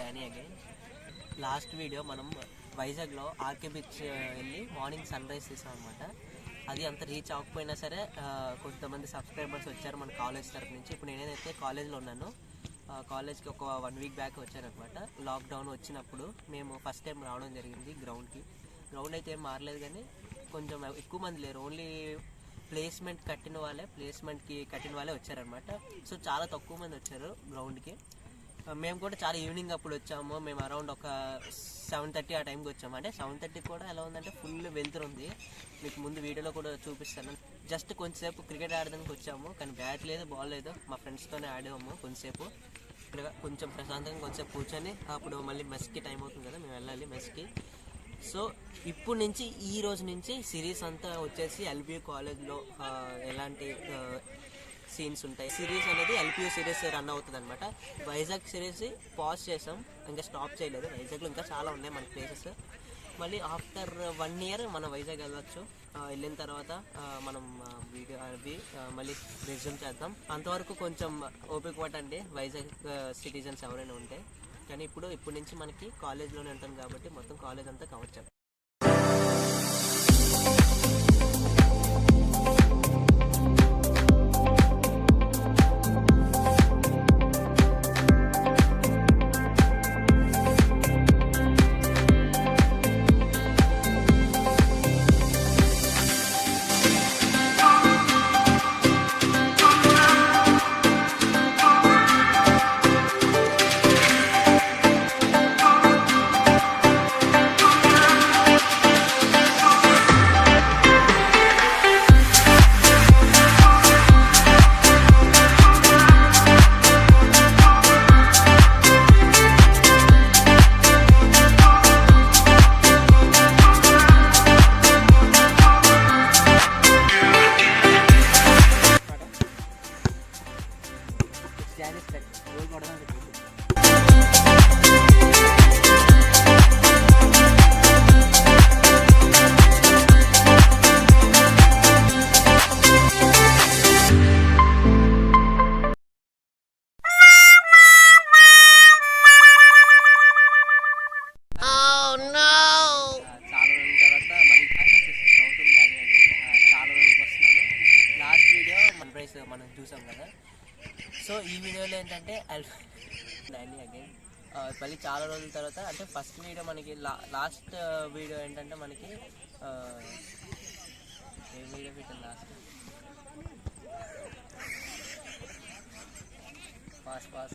Danny again. Last video మనం వైజాగ్లో RK beach వెళ్ళి మార్నింగ్ సన్ రైజ్ తీసాం అనమాట. అది అంత రీచ్ అవ్వకపోయినా సరే కొంతమంది సబ్స్క్రైబర్స్ వచ్చారు మన కాలేజ్ తరఫు నుంచి. ఇప్పుడు నేనైతే కాలేజ్లో ఉన్నాను. కాలేజ్కి ఒక 1 వీక్ బ్యాక్ వచ్చానమాట. లాక్డౌన్ వచ్చినప్పుడు మేము ఫస్ట్ టైం రావడం జరిగింది గ్రౌండ్కి. గ్రౌండ్ అయితే ఏం మారలేదు, కానీ కొంచెం ఎక్కువ మంది లేరు. ఓన్లీ ప్లేస్మెంట్కి కట్టిన వాళ్ళే వచ్చారనమాట. సో చాలా తక్కువ మంది వచ్చారు గ్రౌండ్కి. మేము కూడా చాలా ఈవినింగ్ అప్పుడు వచ్చాము. మేము అరౌండ్ ఒక 7:30 ఆ టైంకి వచ్చాము. అంటే 7:30 కూడా ఎలా ఉందంటే ఫుల్ వెళ్తుంది. మీకు ముందు వీడియోలో కూడా చూపిస్తాను. జస్ట్ కొంచెంసేపు క్రికెట్ ఆడడానికి వచ్చాము, కానీ బ్యాట్ లేదు, బాల్ లేదు. మా ఫ్రెండ్స్తోనే ఆడాము కొంచెంసేపు. కొంచెం ప్రశాంతంగా కొంచెంసేపు కూర్చొని అప్పుడు మళ్ళీ మెస్కి టైం అవుతుంది కదా, మేము వెళ్ళాలి మెస్కి. సో ఇప్పుడు నుంచి ఈ రోజు నుంచి సిరీస్ అంతా వచ్చేసి ఎల్బియూ కాలేజ్లో ఎలాంటి సీన్స్ ఉంటాయి. సిరీస్ అనేది ఎల్పియూ సిరీస్ రన్ అవుతుంది అనమాట. వైజాగ్ సిరీస్ పాజ్ చేసాం, ఇంకా స్టాప్ చేయలేదు. వైజాగ్లో ఇంకా చాలా ఉన్నాయి మన ప్లేసెస్. మళ్ళీ ఆఫ్టర్ 1 ఇయర్ మనం వైజాగ్ వెళ్ళవచ్చు. వెళ్ళిన తర్వాత మనం వీడియో అవి మళ్ళీ రెజ్యూమ్ చేద్దాం. అంతవరకు కొంచెం ఓపిక పట్టండి వైజాగ్ సిటిజన్స్ ఎవరైనా ఉంటే. కానీ ఇప్పుడు నుంచి మనకి కాలేజ్లోనే ఉంటాం కాబట్టి మొత్తం కాలేజ్ అంతా కవర్ చేద్దాం. మనం చూసాం కదా. సో ఈ వీడియోలో ఏంటంటే డానీ అగైన్ మళ్ళీ చాలా రోజుల తర్వాత, అంటే ఫస్ట్ వీడియో మనకి లాస్ట్ వీడియో ఏంటంటే మనకి ఏ వీడియో పెట్టాను లాస్ట్ పాస్